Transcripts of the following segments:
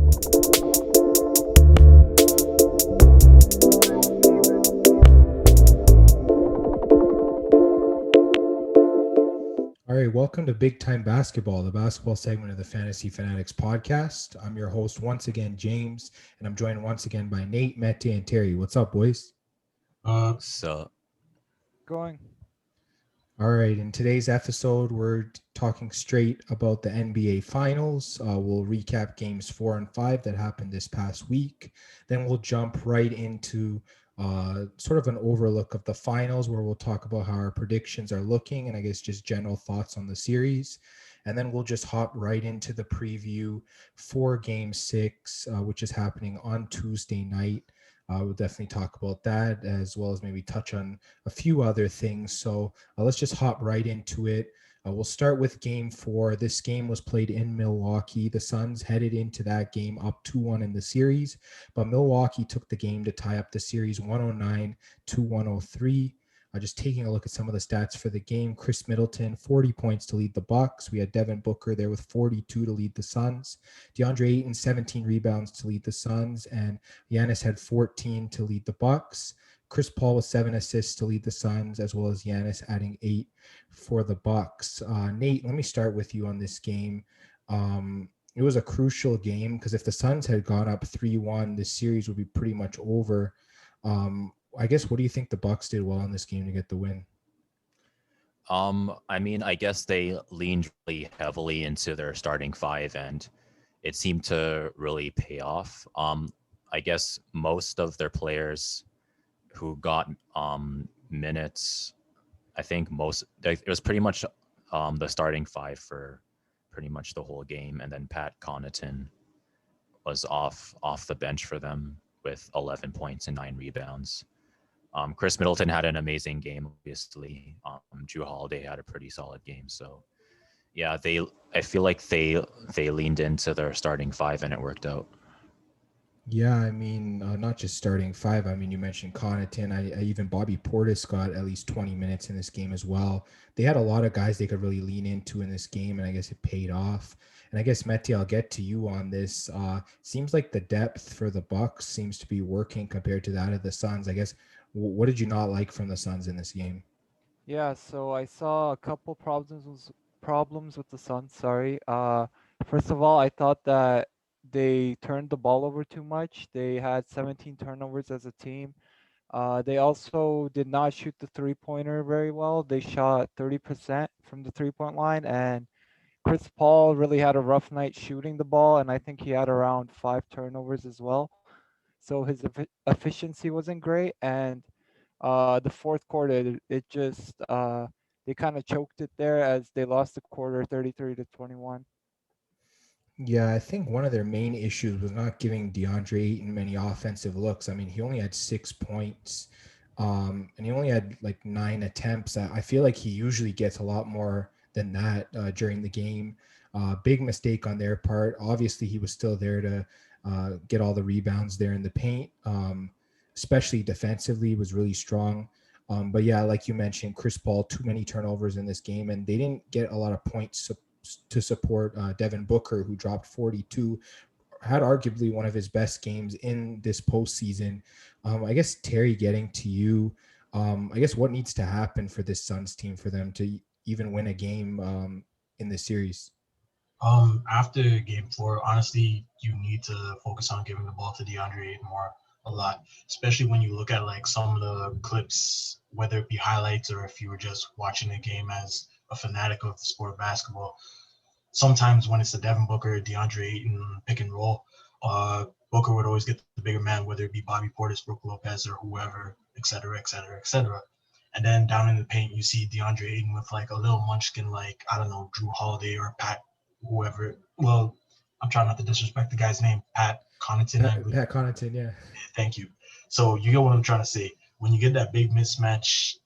All right, welcome to Big Time Basketball, the basketball segment of the Fantasy Fanatics Podcast. I'm your host once again, James, and I'm joined once again by Nate, Mete, and Terry. What's up, boys? So Going. All right, in today's episode, we're talking straight about the NBA Finals. We'll recap games 4 and 5 that happened this past week. Then we'll jump right into sort of an overlook of the finals, where we'll talk about how our predictions are looking and I guess just general thoughts on the series. And then we'll just hop right into the preview for Game 6, which is happening on Tuesday night. We'll definitely talk about that, as well as maybe touch on a few other things. So let's just hop right into it. We'll start with Game 4. This game was played in Milwaukee. The Suns headed into that game up 2-1 in the series, but Milwaukee took the game to tie up the series 109-103. Just taking a look at some of the stats for the game: Chris Middleton, 40 points to lead the Bucks. We had Devin Booker there with 42 to lead the Suns. DeAndre Ayton, 17 rebounds to lead the Suns, and Giannis had 14 to lead the Bucks. Chris Paul with 7 assists to lead the Suns, as well as Giannis adding 8 for the Bucks. Nate, let me start with you on this game. It was a crucial game because if the Suns had gone up 3-1, this series would be pretty much over. I guess, what do you think the Bucks did well in this game to get the win? I guess they leaned really heavily into their starting five, and it seemed to really pay off. I guess most of their players who got minutes, I think it was pretty much the starting five for pretty much the whole game, and then Pat Connaughton was off the bench for them with 11 points and 9 rebounds. Chris Middleton had an amazing game, obviously. Jrue Holiday had a pretty solid game. So, yeah, I feel like they leaned into their starting five, and it worked out. Yeah, I mean, not just starting five. I mean, you mentioned Connaughton. I even Bobby Portis got at least 20 minutes in this game as well. They had a lot of guys they could really lean into in this game, and I guess it paid off. And I guess, Mete, I'll get to you on this. Seems like the depth for the Bucks seems to be working compared to that of the Suns. I guess, what did you not like from the Suns in this game? Yeah, so I saw a couple problems with the Suns, sorry. First of all, I thought that they turned the ball over too much. They had 17 turnovers as a team. They also did not shoot the three-pointer very well. They shot 30% from the three-point line, and Chris Paul really had a rough night shooting the ball, and I think he had around 5 turnovers as well. So his efficiency wasn't great, and the fourth quarter, it just they kind of choked it there as they lost the quarter 33-21. Yeah, I think one of their main issues was not giving DeAndre Ayton many offensive looks. I mean, he only had 6 points, and he only had like 9 attempts. I feel like he usually gets a lot more than that during the game. Big mistake on their part. Obviously, he was still there to get all the rebounds there in the paint, especially defensively, was really strong. But yeah, like you mentioned, Chris Paul, too many turnovers in this game, and they didn't get a lot of points to support Devin Booker, who dropped 42, had arguably one of his best games in this postseason. I guess, Terry, getting to you, I guess what needs to happen for this Suns team for them to even win a game in this series? After game 4, honestly, you need to focus on giving the ball to DeAndre Ayton more a lot, especially when you look at like some of the clips, whether it be highlights or if you were just watching the game as a fanatic of the sport of basketball. Sometimes when it's the Devin Booker, DeAndre Ayton pick and roll, Booker would always get the bigger man, whether it be Bobby Portis, Brook Lopez, or whoever, et cetera, et cetera, et cetera. And then down in the paint, you see DeAndre Ayton with like a little munchkin, like, I don't know, Jrue Holiday or Pat, whoever. Well, I'm trying not to disrespect the guy's name, Pat Connaughton. Pat Connaughton, yeah. Thank you. So you get what I'm trying to say. When you get that big mismatch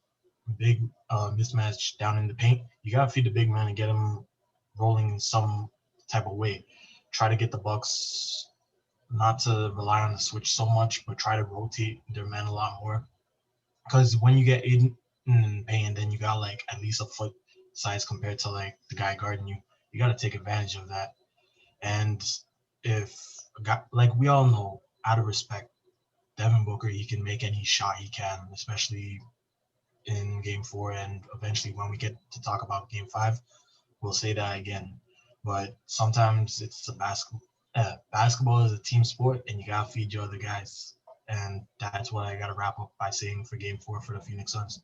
down in the paint, you gotta feed the big man and get him rolling in some type of way. Try to get the Bucks not to rely on the switch so much, but try to rotate their men a lot more. Because when you get Aiden in pain, then you got like at least a foot size compared to like the guy guarding you. You got to take advantage of that. And if a guy, like we all know, out of respect, Devin Booker, he can make any shot he can, especially in game 4. And eventually, when we get to talk about game 5, we'll say that again. But sometimes it's a basketball. Basketball is a team sport, and you gotta feed your other guys. And that's what I gotta wrap up by saying for game 4 for the Phoenix Suns.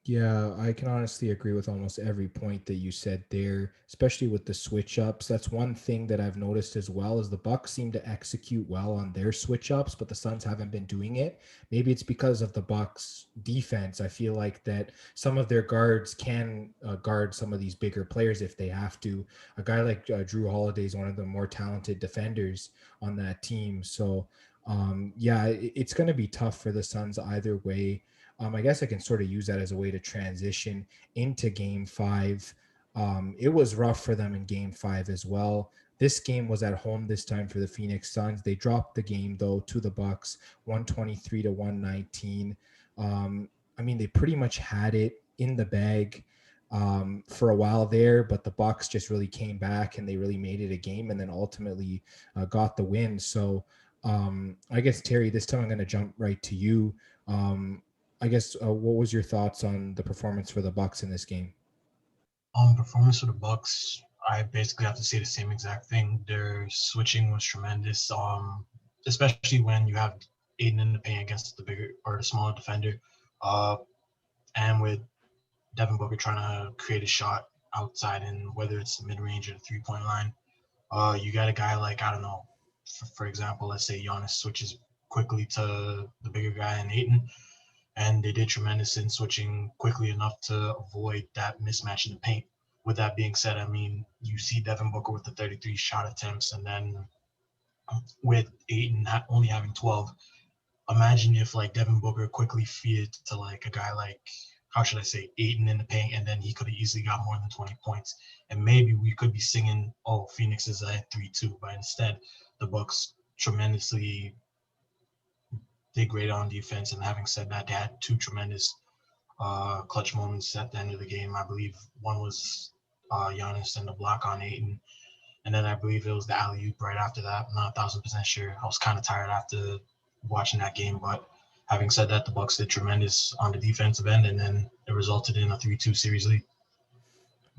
Yeah, I can honestly agree with almost every point that you said there, especially with the switch ups. That's one thing that I've noticed as well is the Bucks seem to execute well on their switch ups, but the Suns haven't been doing it. Maybe it's because of the Bucks defense. I feel like that some of their guards can guard some of these bigger players if they have to. A guy like Drew Holiday is one of the more talented defenders on that team. So, yeah, it's going to be tough for the Suns either way. I guess I can sort of use that as a way to transition into game 5. It was rough for them in game 5 as well. This game was at home this time for the Phoenix Suns. They dropped the game though to the Bucks, 123 to 119. I mean, they pretty much had it in the bag for a while there, but the Bucks just really came back and they really made it a game, and then ultimately got the win. So I guess Terry, this time I'm going to jump right to you. I guess what was your thoughts on the performance for the Bucks in this game? Performance for the Bucks, I basically have to say the same exact thing. Their switching was tremendous. Especially when you have Aiden in the paint against the bigger or the smaller defender, uh, and with Devin Booker trying to create a shot outside, and whether it's the mid range or the 3-point line, you got a guy like, I don't know, for example, let's say Giannis switches quickly to the bigger guy in Aiden, and they did tremendous in switching quickly enough to avoid that mismatch in the paint. With that being said, I mean, you see Devin Booker with the 33 shot attempts, and then with Ayton only having 12. Imagine if like Devin Booker quickly feed it to like a guy like, how should I say, Ayton in the paint, and then he could have easily got more than 20 points. And maybe we could be singing, oh, Phoenix is at 3-2, but instead the Bucks tremendously did great on defense. And having said that, they had 2 tremendous clutch moments at the end of the game. I believe one was Giannis and the block on Ayton, and then I believe it was the alley oop right after that. I'm not 1,000% sure. I was kind of tired after watching that game, but having said that, the Bucks did tremendous on the defensive end, and then it resulted in a 3-2 series lead.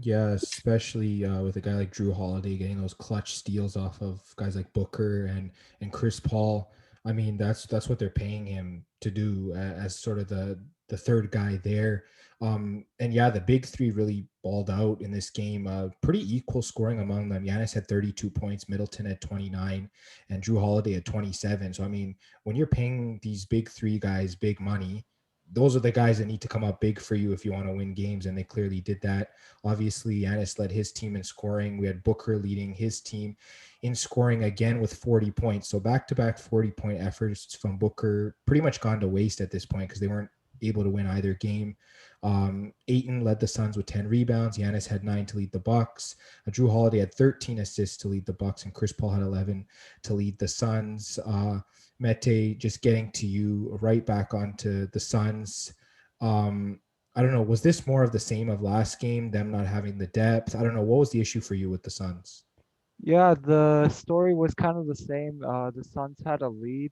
Yeah, especially with a guy like Drew Holiday getting those clutch steals off of guys like Booker and Chris Paul. I mean, that's what they're paying him to do as sort of the third guy there. And yeah, the big three really balled out in this game. Pretty equal scoring among them. Giannis had 32 points, Middleton had 29, and Drew Holiday at 27. So I mean, when you're paying these big three guys big money, those are the guys that need to come up big for you if you want to win games, and they clearly did that. Obviously, Giannis led his team in scoring. We had Booker leading his team in scoring again with 40 points. So back-to-back 40-point efforts from Booker pretty much gone to waste at this point because they weren't able to win either game. Ayton led the Suns with 10 rebounds. Giannis had 9 to lead the Bucks. Drew Holiday had 13 assists to lead the Bucks, and Chris Paul had 11 to lead the Suns. Mete, just getting to you right back onto the Suns. I don't know, was this more of the same of last game, them not having the depth? I don't know. What was the issue for you with the Suns? Yeah, the story was kind of the same. The Suns had a lead.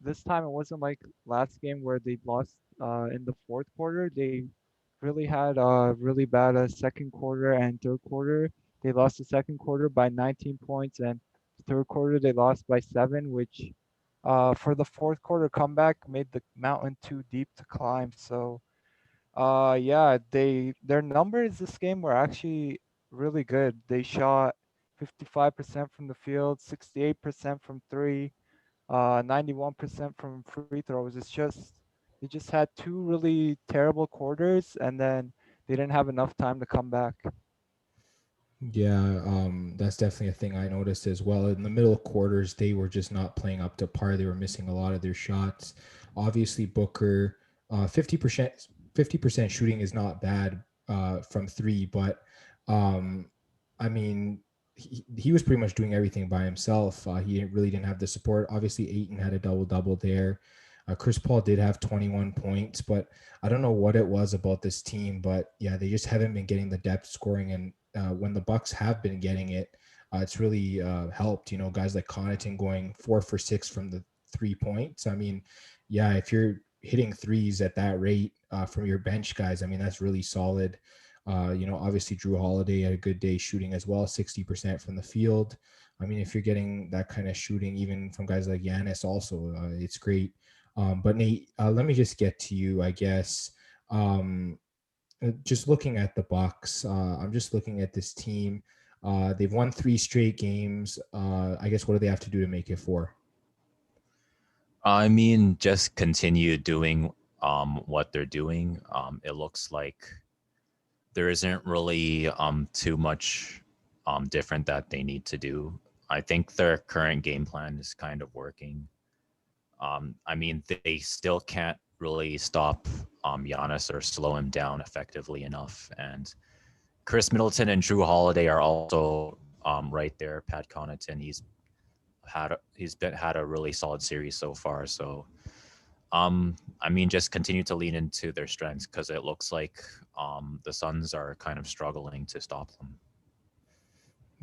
This time it wasn't like last game where they lost in the fourth quarter. They really had really bad second quarter and third quarter. They lost the second quarter by 19 points, and third quarter they lost by 7, which for the fourth quarter comeback made the mountain too deep to climb. So yeah, their numbers this game were actually really good. They shot 55% from the field, 68% from three, 91% from free throws. It's just they just had 2 really terrible quarters, and then they didn't have enough time to come back. Yeah, that's definitely a thing I noticed as well. In the middle quarters, they were just not playing up to par. They were missing a lot of their shots. Obviously, Booker, 50% shooting is not bad from three, but I mean, he was pretty much doing everything by himself. He really didn't have the support. Obviously, Ayton had a double-double there. Chris Paul did have 21 points, but I don't know what it was about this team. But yeah, they just haven't been getting the depth scoring. And when the Bucks have been getting it, It's really helped. Guys like Connaughton going 4 for 6 from the 3 points. I mean, yeah, if you're hitting threes at that rate from your bench guys, I mean, that's really solid. Obviously Drew Holiday had a good day shooting as well, 60% from the field. I mean, if you're getting that kind of shooting, even from guys like Giannis, also, it's great. But Nate, let me just get to you, I guess. Just looking at the Bucks, I'm just looking at this team. They've won 3 straight games. I guess what do they have to do to make it 4? I mean, just continue doing what they're doing. It looks like there isn't really too much different that they need to do. I think their current game plan is kind of working. I mean, they still can't really stop Giannis or slow him down effectively enough. And Chris Middleton and Drew Holiday are also right there. Pat Connaughton, he's had a really solid series so far. So, I mean, just continue to lean into their strengths because it looks like the Suns are kind of struggling to stop them.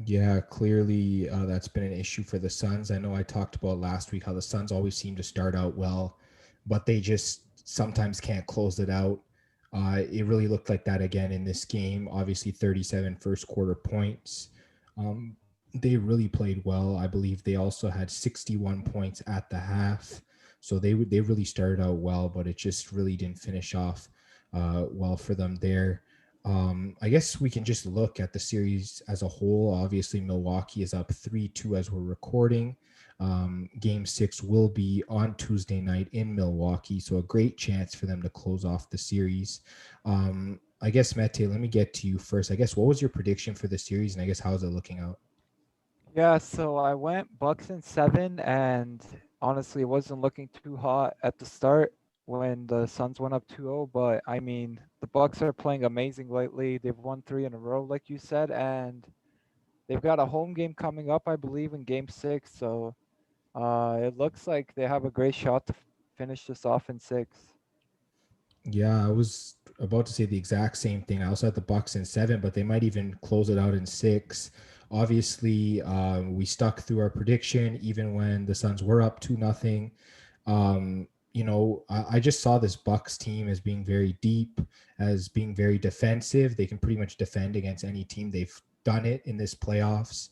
Yeah, clearly that's been an issue for the Suns. I know I talked about last week how the Suns always seem to start out well, but they just sometimes can't close it out. It really looked like that again in this game. Obviously, 37 first quarter points. They really played well. I believe they also had 61 points at the half. So they really started out well, but it just really didn't finish off well for them there. I guess we can just look at the series as a whole. Obviously, Milwaukee is up 3-2 as we're recording. Game 6 will be on Tuesday night in Milwaukee, so a great chance for them to close off the series. I guess, Mete, let me get to you first. I guess, what was your prediction for the series, and I guess how's it looking out? Yeah, so I went Bucks in 7, and honestly, it wasn't looking too hot at the start when the Suns went up 2-0. But I mean, the Bucks are playing amazing lately. They've won 3 in a row, like you said, and they've got a home game coming up, I believe, in Game 6. So it looks like they have a great shot to finish this off in 6. Yeah, I was about to say the exact same thing. I also had the Bucks in 7, but they might even close it out in 6. Obviously, we stuck through our prediction even when the Suns were up 2-0. I just saw this Bucks team as being very deep, as being very defensive. They can pretty much defend against any team. They've done it in this playoffs.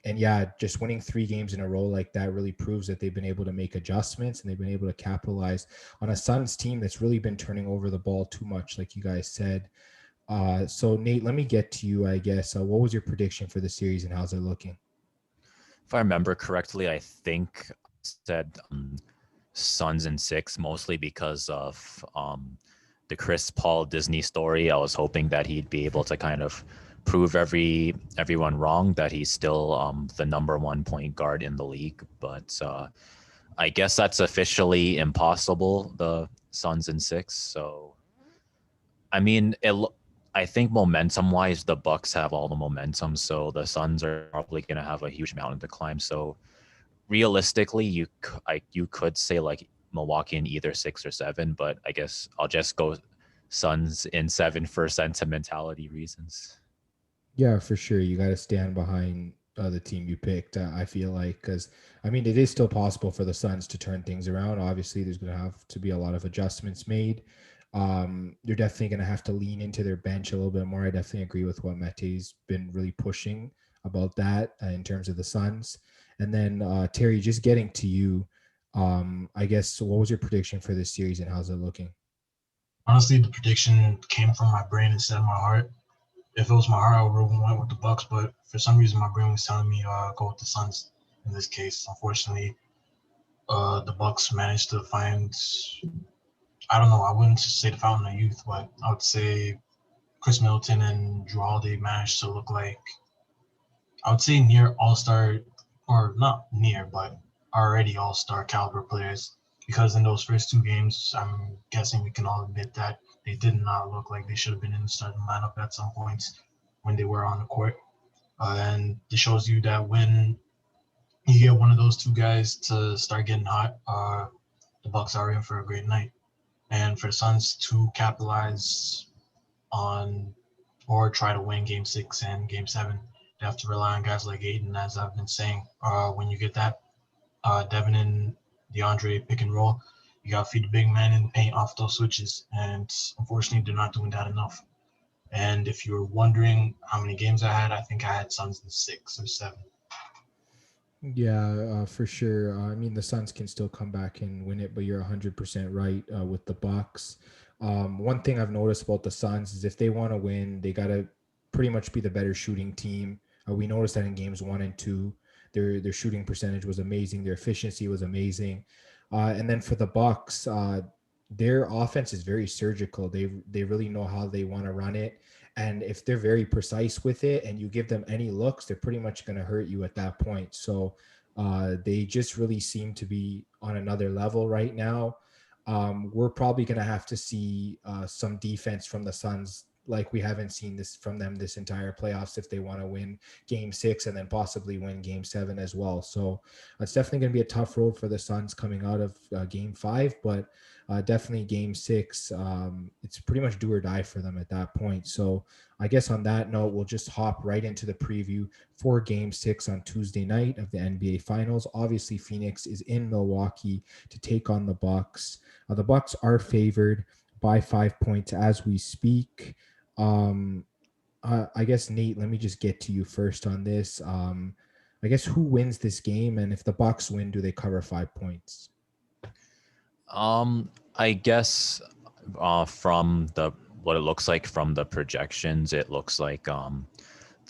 And yeah, just winning 3 games in a row like that really proves that they've been able to make adjustments and they've been able to capitalize on a Suns team that's really been turning over the ball too much, like you guys said. So Nate, let me get to you, I guess. What was your prediction for the series and how's it looking? If I remember correctly, I think I said Suns in 6, mostly because of the Chris Paul Disney story. I was hoping that he'd be able to kind of prove everyone wrong, that he's still the number 1 point guard in the league. But I guess that's officially impossible, the Suns in 6. So, I mean, I think momentum-wise, the Bucks have all the momentum, so the Suns are probably going to have a huge mountain to climb. So realistically, you could say like Milwaukee in either 6 or 7, but I guess I'll just go Suns in 7 for sentimentality reasons. Yeah, for sure. You got to stand behind the team you picked, I feel like, because, I mean, it is still possible for the Suns to turn things around. Obviously, there's going to have to be a lot of adjustments made. They're definitely going to have to lean into their bench a little bit more. I definitely agree with what Mete's been really pushing about that in terms of the Suns. And then, Terry, just getting to you, I guess, what was your prediction for this series and how's it looking? Honestly, the prediction came from my brain instead of my heart. If it was my heart, I would have went with the Bucks, but for some reason, my brain was telling me go with the Suns in this case. Unfortunately, the Bucks managed to find, I don't know, I wouldn't say the fountain of youth, but I would say Chris Middleton and Drew Holiday managed to look like, I would say near all-star, or not near, but already all-star caliber players. Because in those first 2 games, I'm guessing we can all admit that they did not look like they should have been in the starting lineup at some points when they were on the court. And it shows you that when you get one of those 2 guys to start getting hot, the Bucks are in for a great night. And for the Suns to capitalize on or try to win Game 6 and Game 7, You have to rely on guys like Aiden, as I've been saying. When you get that Devin and DeAndre pick and roll, you got to feed the big man in the paint off those switches. And unfortunately, they're not doing that enough. And if you're wondering how many games I had, I think I had Suns in 6 or 7. Yeah, for sure. I mean, the Suns can still come back and win it, but you're 100% right with the Bucks. One thing I've noticed about the Suns is if they want to win, they got to pretty much be the better shooting team. We noticed that in games 1 and 2, their shooting percentage was amazing, their efficiency was amazing, and then for the Bucks, their offense is very surgical. They really know how they want to run it, and if they're very precise with it and you give them any looks, they're pretty much going to hurt you at that point. So they just really seem to be on another level right now. We're probably going to have to see some defense from the Suns like we haven't seen this from them this entire playoffs if they want to win game 6 and then possibly win game 7 as well. So it's definitely going to be a tough road for the Suns coming out of game 5, but definitely game 6, it's pretty much do or die for them at that point. So I guess on that note, we'll just hop right into the preview for game 6 on Tuesday night of the NBA Finals. Obviously, Phoenix is in Milwaukee to take on the Bucks. The Bucks are favored by 5 points as we speak. I guess, Nate, let me just get to you first on this. I guess who wins this game, and if the Bucks win, do they cover 5 points? I guess from what it looks like from the projections, it looks like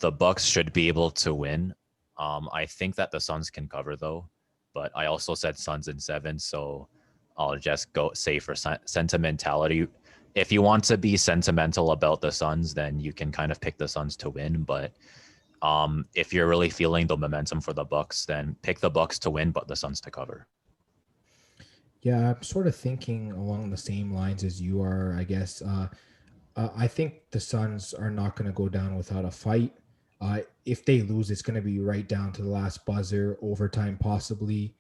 the Bucks should be able to win. I think that the Suns can cover though, but I also said Suns in 7, so I'll just say for sentimentality. If you want to be sentimental about the Suns, then you can kind of pick the Suns to win. But if you're really feeling the momentum for the Bucks, then pick the Bucks to win, but the Suns to cover. Yeah, I'm sort of thinking along the same lines as you are, I guess. I think the Suns are not going to go down without a fight. If they lose, it's going to be right down to the last buzzer, overtime possibly.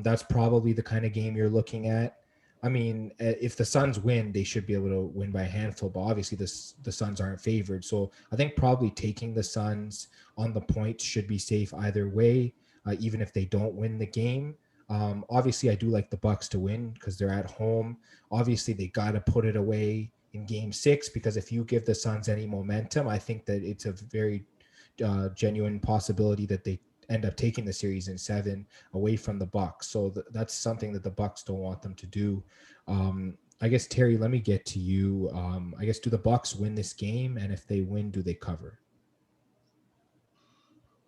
That's probably the kind of game you're looking at. I mean, if the Suns win, they should be able to win by a handful, but obviously the Suns aren't favored. So I think probably taking the Suns on the points should be safe either way, even if they don't win the game. Obviously, I do like the Bucks to win because they're at home. Obviously, they got to put it away in game 6 because if you give the Suns any momentum, I think that it's a very genuine possibility that they end up taking the series in 7 away from the Bucks. So that's something that the Bucks don't want them to do. I guess, Terry, let me get to you. I guess, do the Bucks win this game? And if they win, do they cover?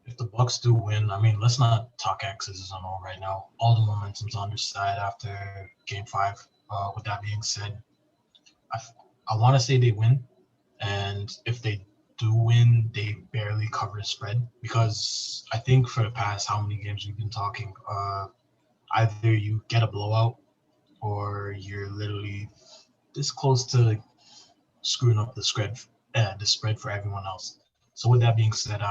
If the Bucks do win, I mean, let's not talk X's and O right now. All the momentum's on their side after game 5. With that being said, I want to say they win. And if they do win, they barely cover the spread because I think for the past how many games we've been talking, either you get a blowout or you're literally this close to screwing up the spread for everyone else. So with that being said,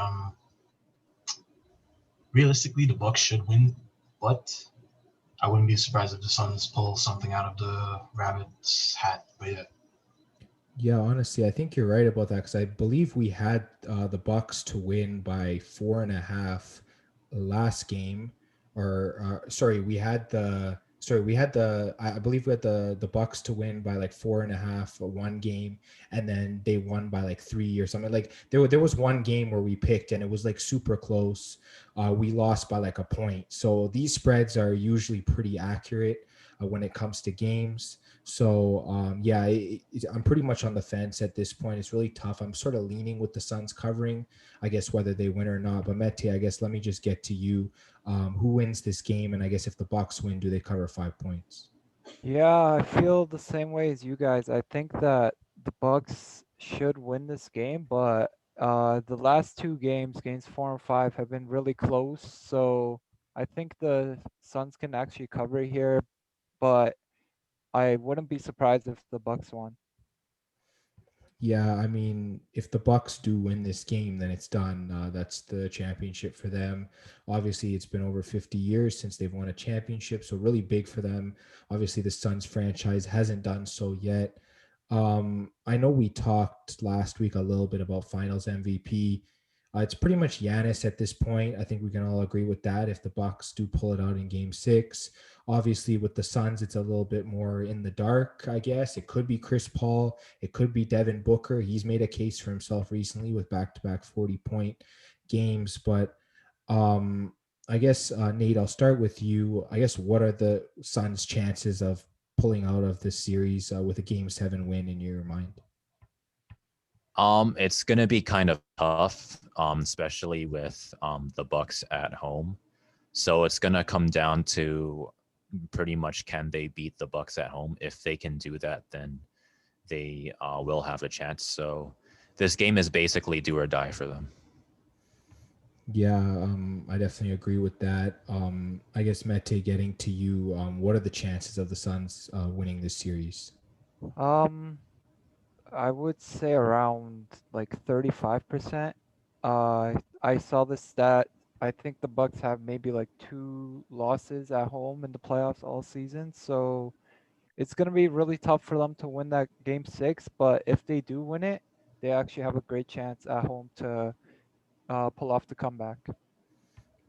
realistically the Bucks should win, but I wouldn't be surprised if the Suns pull something out of the rabbit's hat. But yeah. Yeah, honestly, I think you're right about that because I believe we had the Bucks to win by 4.5 last game, or sorry, I believe we had the Bucks to win by like 4.5 one game, and then they won by like 3 or something. Like there was one game where we picked and it was like super close. We lost by like a point. So these spreads are usually pretty accurate when it comes to games. So I'm pretty much on the fence at this point. It's really tough. I'm sort of leaning with the Suns covering, I guess, whether they win or not. But Mete, I guess let me just get to you. Who wins this game? And I guess if the Bucks win, do they cover 5 points? Yeah, I feel the same way as you guys. I think that the Bucks should win this game, but the last 2 games, games 4 and 5, have been really close. So I think the Suns can actually cover here, but I wouldn't be surprised if the Bucks won. Yeah, I mean, if the Bucks do win this game, then it's done. That's the championship for them. Obviously, it's been over 50 years since they've won a championship, so really big for them. Obviously, the Suns franchise hasn't done so yet. I know we talked last week a little bit about Finals MVP. It's pretty much Giannis at this point. I think we can all agree with that. If the Bucks do pull it out in Game 6, obviously with the Suns, it's a little bit more in the dark. I guess it could be Chris Paul, it could be Devin Booker. He's made a case for himself recently with back-to-back 40-point games, but I guess Nate, I'll start with you. I guess what are the Suns' chances of pulling out of this series with a Game 7 win in your mind? It's gonna be kind of tough, especially with the Bucks at home. So it's gonna come down to pretty much can they beat the Bucks at home? If they can do that, then they will have a chance. So this game is basically do or die for them. Yeah, I definitely agree with that. I guess Mete, getting to you, what are the chances of the Suns winning this series? Um, I would say around like 35%. I saw the stat. I think the Bucks have maybe like 2 losses at home in the playoffs all season. So it's gonna be really tough for them to win that game 6. But if they do win it, they actually have a great chance at home to pull off the comeback.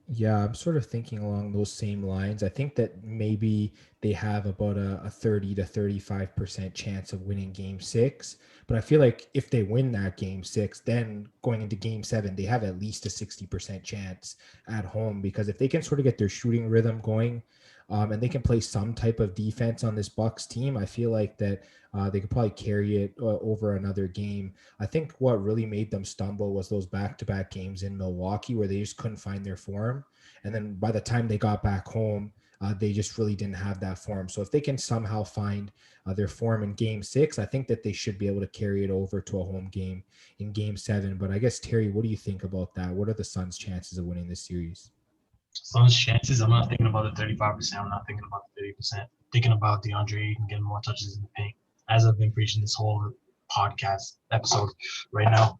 Yeah, I'm sort of thinking along those same lines. I think that maybe they have about a 30 to 35% chance of winning Game 6. But I feel like if they win that Game 6, then going into Game 7, they have at least a 60% chance at home, because if they can sort of get their shooting rhythm going, and they can play some type of defense on this Bucks team, I feel like that they could probably carry it over another game. I think what really made them stumble was those back-to-back games in Milwaukee where they just couldn't find their form. And then by the time they got back home, they just really didn't have that form. So if they can somehow find their form in Game 6, I think that they should be able to carry it over to a home game in Game 7. But I guess, Terry, what do you think about that? What are the Suns' chances of winning this series? Suns' chances, I'm not thinking about the 35%. I'm not thinking about the 30%. Thinking about DeAndre Ayton getting more touches in the paint, as I've been preaching this whole podcast episode right now.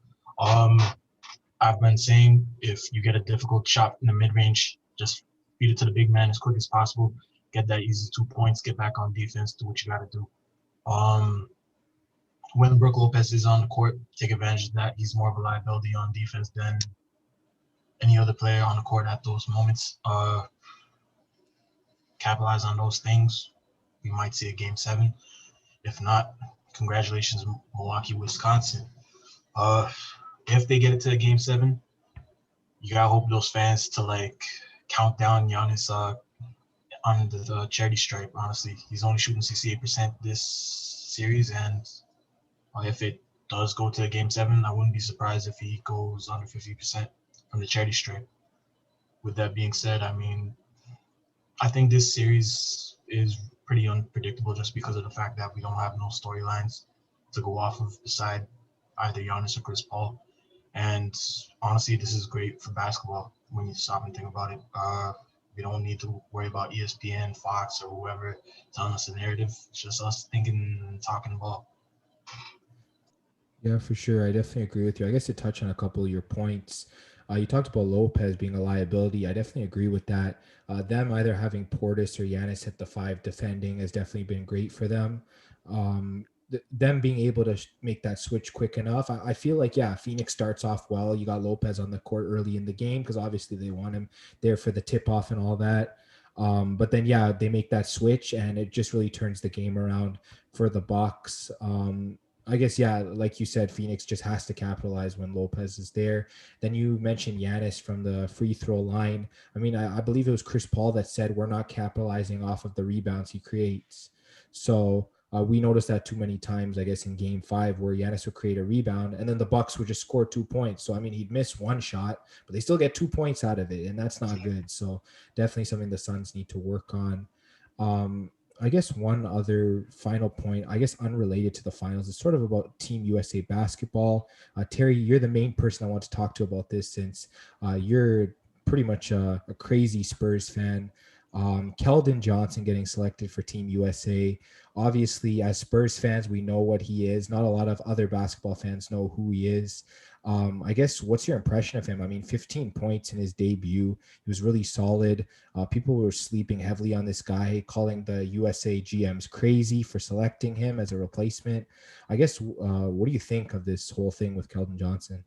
I've been saying if you get a difficult shot in the mid-range, just feed it to the big man as quick as possible. Get that easy 2 points. Get back on defense. Do what you got to do. When Brook Lopez is on the court, take advantage of that. He's more of a liability on defense than any other player on the court at those moments. Capitalize on those things. We might see a Game 7. If not, congratulations, Milwaukee, Wisconsin. If they get it to a Game 7, you gotta hope those fans to like count down Giannis on the charity stripe. Honestly, he's only shooting 68% this series, and if it does go to a Game 7, I wouldn't be surprised if he goes under 50% from the charity stripe. With that being said, I mean, I think this series is pretty unpredictable just because of the fact that we don't have no storylines to go off of beside either Giannis or Chris Paul. And honestly, this is great for basketball when you stop and think about it. We don't need to worry about ESPN, Fox, or whoever telling us the narrative. It's just us thinking and talking ball. Yeah, for sure. I definitely agree with you. I guess to touch on a couple of your points, you talked about Lopez being a liability. I definitely agree with that. Them either having Portis or Giannis at the 5 defending has definitely been great for them. Them being able to make that switch quick enough. I feel like, yeah, Phoenix starts off well. You got Lopez on the court early in the game because obviously they want him there for the tip-off and all that. But then, yeah, they make that switch and it just really turns the game around for the Bucks. I guess, yeah, like you said, Phoenix just has to capitalize when Lopez is there. Then you mentioned Giannis from the free throw line. I mean, I believe it was Chris Paul that said we're not capitalizing off of the rebounds he creates. So we noticed that too many times, I guess, in Game 5 where Giannis would create a rebound and then the Bucks would just score 2 points. So, I mean, he'd miss one shot, but they still get 2 points out of it, and that's not good. So definitely something the Suns need to work on. I guess one other final point, I guess unrelated to the finals, is sort of about Team USA basketball. Terry, you're the main person I want to talk to about this since you're pretty much a crazy Spurs fan. Keldon Johnson getting selected for Team USA. Obviously, as Spurs fans, we know what he is. Not a lot of other basketball fans know who he is. I guess, what's your impression of him? I mean, 15 points in his debut. He was really solid. People were sleeping heavily on this guy, calling the USA GMs crazy for selecting him as a replacement. I guess, what do you think of this whole thing with Keldon Johnson?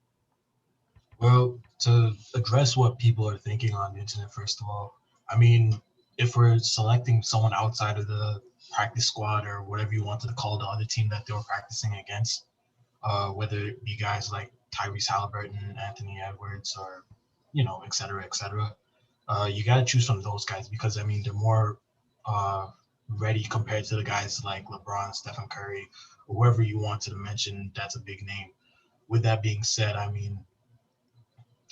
Well, to address what people are thinking on the internet, first of all, I mean, if we're selecting someone outside of the practice squad or whatever you wanted to call the other team that they were practicing against, whether it be guys like Tyrese Halliburton, Anthony Edwards, or, et cetera, et cetera, you got to choose from those guys because, I mean, they're more ready compared to the guys like LeBron, Stephen Curry, or whoever you wanted to mention that's a big name. With that being said, I mean,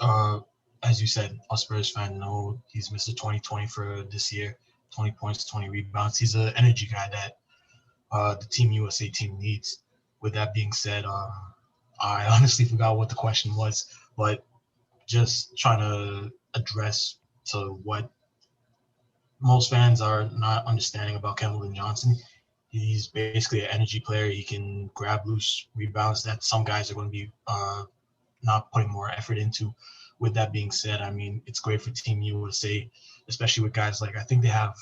uh, as you said, a Spurs fan know he's Mr. 2020 for this year. 20 points, 20 rebounds. He's an energy guy that the Team USA team needs. With that being said, I honestly forgot what the question was, but just trying to address to what most fans are not understanding about Keldon Johnson. He's basically an energy player. He can grab loose rebounds that some guys are going to be not putting more effort into. With that being said, I mean, it's great for Team USA, especially with guys like, I think they have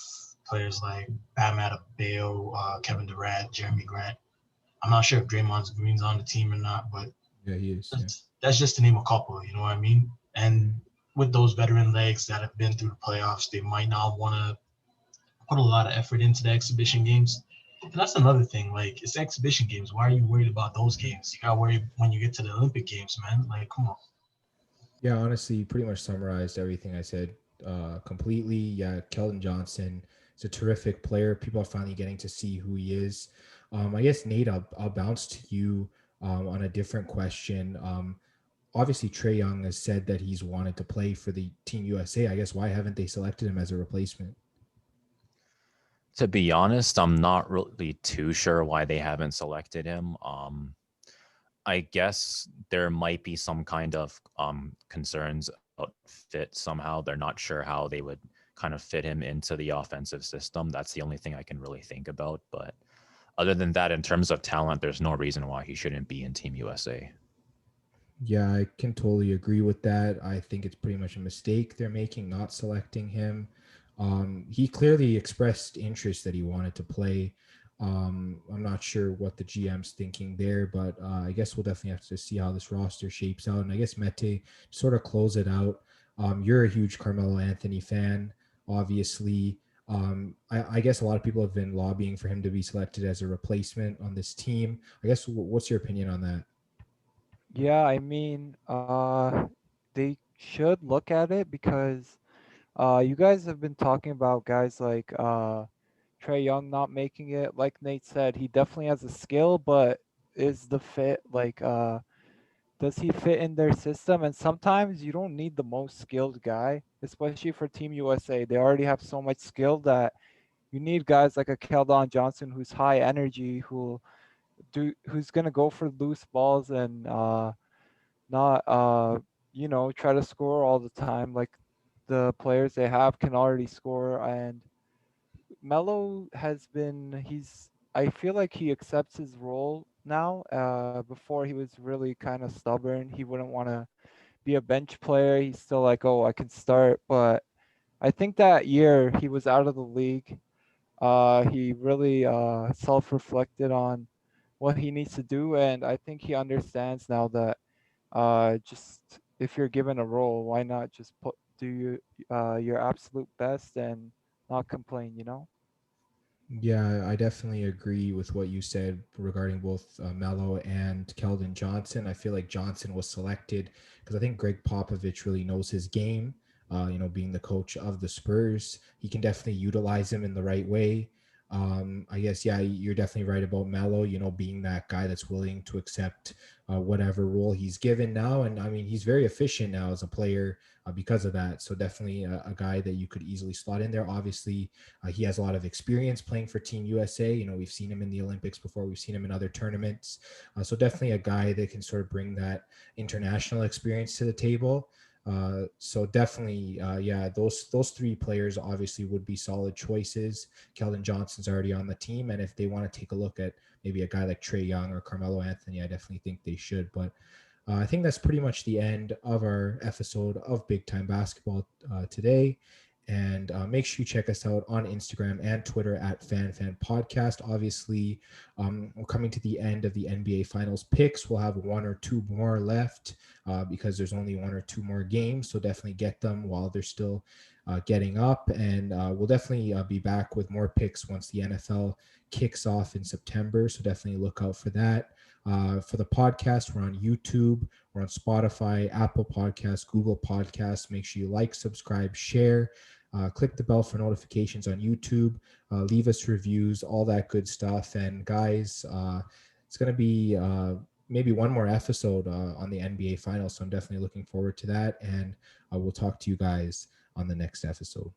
players like Bam Adebayo, Kevin Durant, Jeremy Grant. I'm not sure if Draymond Green's on the team or not, but Yeah, he is. Yeah. that's just to name a couple, you know what I mean? And Mhm. with those veteran legs that have been through the playoffs, they might not want to put a lot of effort into the exhibition games. And that's another thing. Like, it's exhibition games. Why are you worried about those games? You got to worry when you get to the Olympic Games, man. Like, come on. Yeah, honestly, you pretty much summarized everything I said completely. Yeah, Keldon Johnson is a terrific player. People are finally getting to see who he is. I guess, Nate, I'll bounce to you on a different question. Obviously, Trey Young has said that he's wanted to play for the Team USA. I guess why haven't they selected him as a replacement? To be honest, I'm not really too sure why they haven't selected him. I guess there might be some kind of concerns about fit somehow. They're not sure how they would kind of fit him into the offensive system. That's the only thing I can really think about. But other than that, in terms of talent, there's no reason why he shouldn't be in Team USA. Yeah, I can totally agree with that. I think it's pretty much a mistake they're making not selecting him. He clearly expressed interest that he wanted to play. I'm not sure what the GM's thinking there, but I guess we'll definitely have to see how this roster shapes out. And I guess Mete, to sort of close it out, you're a huge Carmelo Anthony fan, obviously. I guess a lot of people have been lobbying for him to be selected as a replacement on this team. I guess what's your opinion on that? Yeah, I mean, they should look at it because you guys have been talking about guys like Trey Young not making it. Like Nate said, he definitely has a skill, but is the fit like does he fit in their system? And sometimes you don't need the most skilled guy, especially for Team USA. They already have so much skill that you need guys like a Keldon Johnson who's high energy, who's gonna go for loose balls and not try to score all the time. Like the players they have can already score. And Melo has been he's I feel like he accepts his role now. Before he was really kind of stubborn. He wouldn't want to be a bench player. He's still like, oh, I can start. But I think that year he was out of the league. He really self-reflected on what he needs to do, and I think he understands now that just if you're given a role, why not just do your absolute best and not complain, you know? Yeah, I definitely agree with what you said regarding both Mello and Keldon Johnson. I feel like Johnson was selected because I think Greg Popovich really knows his game. Being the coach of the Spurs, he can definitely utilize him in the right way. I guess, yeah, you're definitely right about Mello, being that guy that's willing to accept whatever role he's given now. And I mean, he's very efficient now as a player because of that. So definitely a guy that you could easily slot in there. Obviously, he has a lot of experience playing for Team USA. We've seen him in the Olympics before. We've seen him in other tournaments. So definitely a guy that can sort of bring that international experience to the table. So definitely, yeah, those three players obviously would be solid choices. Keldon Johnson's already on the team, and if they want to take a look at maybe a guy like Trey Young or Carmelo Anthony, I definitely think they should. But I think that's pretty much the end of our episode of Big Time Basketball today. And make sure you check us out on Instagram and Twitter at FanFan Podcast. Obviously, we're coming to the end of the NBA Finals picks. We'll have one or two more left because there's only one or two more games. So definitely get them while they're still getting up. And we'll definitely be back with more picks once the NFL kicks off in September. So definitely look out for that. For the podcast, we're on YouTube, we're on Spotify, Apple Podcasts, Google Podcasts. Make sure you like, subscribe, share. Click the bell for notifications on YouTube. Leave us reviews, all that good stuff. And guys, it's going to be maybe one more episode on the NBA Finals. So I'm definitely looking forward to that. And we'll talk to you guys on the next episode.